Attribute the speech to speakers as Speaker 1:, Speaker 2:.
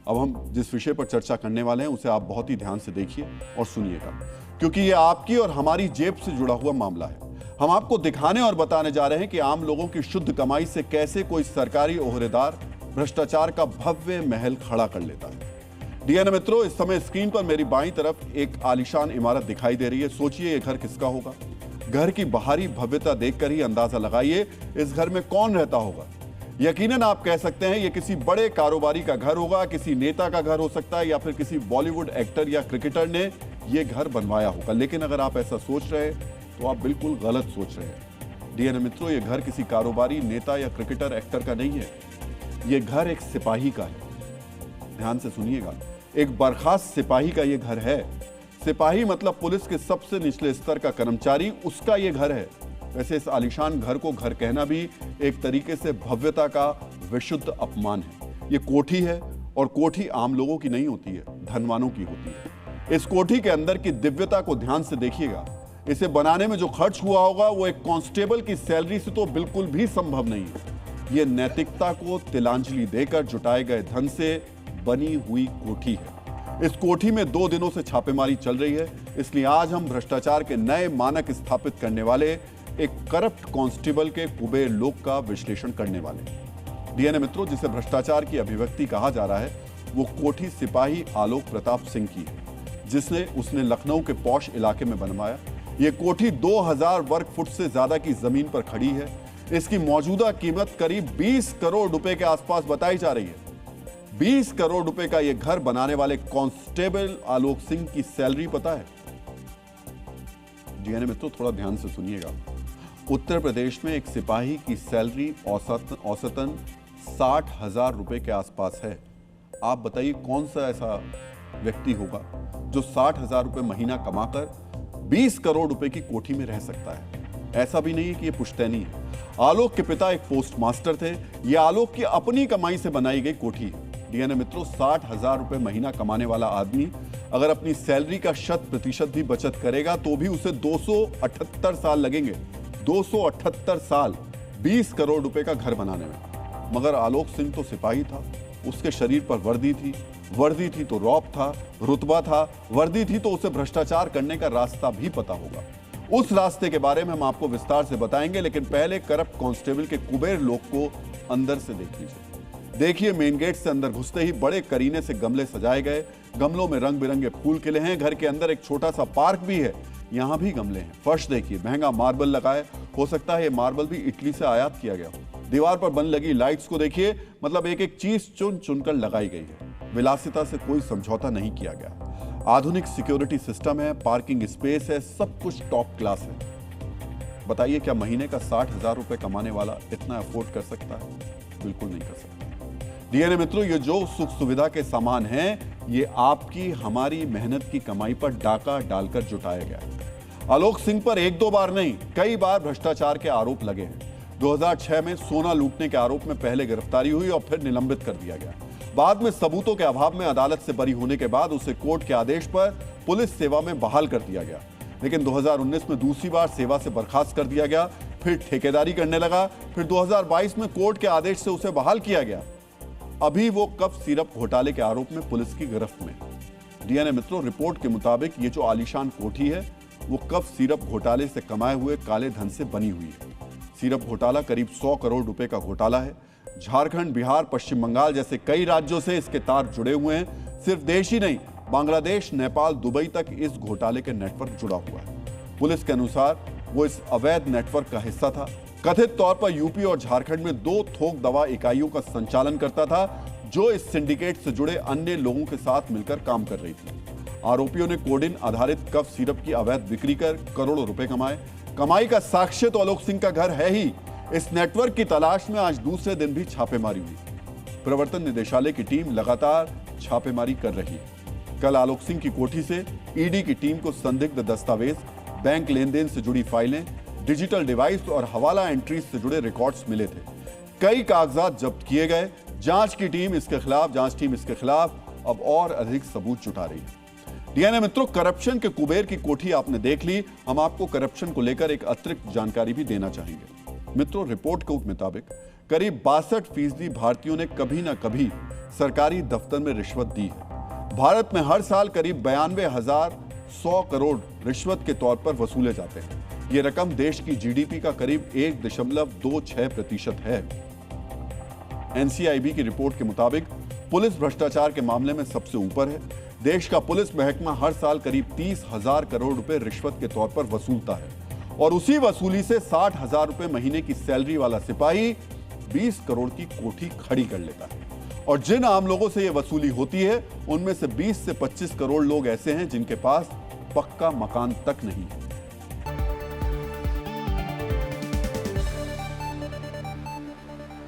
Speaker 1: अब हम जिस विषय पर चर्चा करने वाले हैं उसे आप बहुत ही ध्यान से देखिए और सुनिएगा, क्योंकि ये आपकी और हमारी जेब से जुड़ा हुआ मामला है। हम आपको दिखाने और बताने जा रहे हैं कि आम लोगों की शुद्ध कमाई से कैसे कोई सरकारी ओहदेदार भ्रष्टाचार का भव्य महल खड़ा कर लेता है। डीएनए मित्रों, इस समय स्क्रीन पर मेरी बाईं तरफ एक आलीशान इमारत दिखाई दे रही है। सोचिए ये घर किसका होगा। घर की बाहरी भव्यता देखकर ही अंदाजा लगाइए इस घर में कौन रहता होगा। यकीनन आप कह सकते हैं ये किसी बड़े कारोबारी का घर होगा, किसी नेता का घर हो सकता है, या फिर किसी बॉलीवुड एक्टर या क्रिकेटर ने ये घर बनवाया होगा। लेकिन अगर आप ऐसा सोच रहे हैं तो आप बिल्कुल गलत सोच रहे हैं। डीएनए मित्रों, ये घर किसी कारोबारी, नेता या क्रिकेटर एक्टर का नहीं है। ये घर एक सिपाही का है। ध्यान से सुनिएगा, एक बर्खास्त सिपाही का ये घर है। सिपाही मतलब पुलिस के सबसे निचले स्तर का कर्मचारी, उसका ये घर है। वैसे इस आलीशान घर को घर कहना भी एक तरीके से भव्यता का विशुद्ध अपमान है। ये कोठी है और कोठी आम लोगों की नहीं होती है, धनवानों की होती है। इस कोठी के अंदर की दिव्यता को ध्यान से देखिएगा। इसे बनाने में जो खर्च हुआ होगा वो एक कांस्टेबल की सैलरी से तो बिल्कुल भी संभव नहीं है। ये नैतिकता को तिलांजलि देकर जुटाए गए धन से बनी हुई कोठी है। इस कोठी में 2 दिनों से छापेमारी चल रही है, इसलिए आज हम भ्रष्टाचार के नए मानक स्थापित करने वाले एक करप्ट कांस्टेबल के कुबेर लोक का विश्लेषण करने वाले। डीएनए मित्रों, जिसे भ्रष्टाचार की अभिव्यक्ति कहा जा रहा है वो कोठी सिपाही आलोक प्रताप सिंह की है, जिसने उसने लखनऊ के पौष इलाके में बनवाया। ये कोठी 2000 वर्ग फुट से ज्यादा की जमीन पर खड़ी है। इसकी मौजूदा कीमत करीब 20 करोड़ रुपए के आसपास बताई जा रही है। 20 करोड़ रुपए का यह घर बनाने वाले कांस्टेबल आलोक सिंह की सैलरी पता है? डीएनए मित्रों, थोड़ा ध्यान से सुनिएगा। उत्तर प्रदेश में एक सिपाही की सैलरी औसतन 60,000 रुपए के आसपास है। आप बताइए कौन सा ऐसा व्यक्ति होगा जो 60,000 रुपए महीना कमाकर 20 करोड़ रुपए की कोठी में रह सकता है? ऐसा भी नहीं है कि ये पुश्तैनी है। आलोक के पिता एक पोस्ट मास्टर थे। यह आलोक की अपनी कमाई से बनाई गई कोठी है। डीएनए मित्रों, 60,000 रुपए महीना कमाने वाला आदमी अगर अपनी सैलरी का 100% भी बचत करेगा तो भी उसे 278 साल लगेंगे। 278 साल 20 करोड़ रुपए का घर बनाने में। मगर आलोक सिंह तो सिपाही था। उसके शरीर पर वर्दी थी तो रौब था, रुतबा था, वर्दी थी तो उसे भ्रष्टाचार करने का रास्ता भी पता होगा। उस रास्ते के बारे में हम आपको विस्तार से बताएंगे, लेकिन पहले करप्ट कांस्टेबल के कुबेर लोक को अंदर से देख लीजिए। देखिए, मेन गेट से अंदर घुसते ही बड़े करीने से गमले सजाए गए। गमलों में रंग बिरंगे फूल खिले हैं। घर के अंदर एक छोटा सा पार्क भी है, यहां भी गमले हैं। फर्श देखिए, महंगा मार्बल लगाए, हो सकता है ये मार्बल भी इटली से आयात किया गया हो। दीवार पर बन लगी लाइट्स को देखिए, मतलब एक एक चीज चुन चुनकर लगाई गई है। विलासिता से कोई समझौता नहीं किया गया। आधुनिक सिक्योरिटी सिस्टम है, पार्किंग स्पेस है, सब कुछ टॉप क्लास है। बताइए, क्या महीने का 60,000 रुपए कमाने वाला इतना अफोर्ड कर सकता है? बिल्कुल नहीं कर सकता। डीएनए मित्रों, ये जो सुख सुविधा के सामान हैं, ये आपकी हमारी मेहनत की कमाई पर डाका डालकर जुटाया गया है। आलोक सिंह पर 1-2 बार नहीं, कई बार भ्रष्टाचार के आरोप लगे हैं। 2006 में सोना लूटने के आरोप में पहले गिरफ्तारी हुई और फिर निलंबित कर दिया गया। बाद में सबूतों के अभाव में अदालत से बरी होने के बाद उसे कोर्ट के आदेश पर पुलिस सेवा में बहाल कर दिया गया। लेकिन 2019 में दूसरी बार सेवा से बर्खास्त कर दिया गया, फिर ठेकेदारी करने लगा, फिर 2022 में कोर्ट के आदेश से उसे बहाल किया गया। अभी वो कफ सिरप घोटाले के आरोप में पुलिस की गिरफ्त में। डीएनए मित्रों, रिपोर्ट के मुताबिक ये जो आलीशान कोठी है वो कफ सिरप घोटाले से कमाए हुए काले धन से बनी हुई है। सिरप घोटाला करीब 100 करोड़ रुपए का घोटाला है। झारखंड, बिहार, पश्चिम बंगाल जैसे कई राज्यों से इसके तार जुड़े हुए हैं। सिर्फ देश ही नहीं, बांग्लादेश, नेपाल, दुबई तक इस घोटाले के नेटवर्क जुड़ा हुआ है। पुलिस के अनुसार वो इस अवैध नेटवर्क का हिस्सा था। कथित तौर पर यूपी और झारखंड में 2 थोक दवा इकाइयों का संचालन करता था, जो इस सिंडिकेट से जुड़े अन्य लोगों के साथ मिलकर काम कर रही थी। आरोपियों ने कोडिन आधारित कफ सिरप की अवैध बिक्री कर करोड़ों रुपए कमाए। कमाई का साक्ष्य तो आलोक सिंह का घर है ही। इस नेटवर्क की तलाश में आज दूसरे दिन भी छापेमारी हुई। प्रवर्तन निदेशालय की टीम लगातार छापेमारी कर रही है। कल आलोक सिंह की कोठी से ईडी की टीम को संदिग्ध दस्तावेज, बैंक लेन देन से जुड़ी फाइलें, डिजिटल डिवाइस और हवाला एंट्रीज से जुड़े रिकॉर्ड्स मिले थे। कई कागजात जब्त किए गए। जांच टीम इसके खिलाफ अब और अधिक सबूत जुटा रही है। डीएनए मित्रों, करप्शन के कुबेर की कोठी आपने देख ली। हम आपको करप्शन को लेकर एक अतिरिक्त जानकारी भी देना चाहेंगे। मित्रों, रिपोर्ट के मुताबिक करीब 62% भारतीयों ने कभी ना कभी सरकारी दफ्तर में रिश्वत दी है। भारत में हर साल करीब 92,100 करोड़ रिश्वत के तौर पर वसूले जाते हैं। यह रकम देश की जीडीपी का करीब 1.26% है। एनसीआईबी की रिपोर्ट के मुताबिक पुलिस भ्रष्टाचार के मामले में सबसे ऊपर है। देश का पुलिस महकमा हर साल करीब 30,000 करोड़ रुपए रिश्वत के तौर पर वसूलता है और उसी वसूली से 60,000 रुपए महीने की सैलरी वाला सिपाही 20 करोड़ की कोठी खड़ी कर लेता है। और जिन आम लोगों से यह वसूली होती है उनमें से 20 से 25 करोड़ लोग ऐसे हैं जिनके पास पक्का मकान तक नहीं है।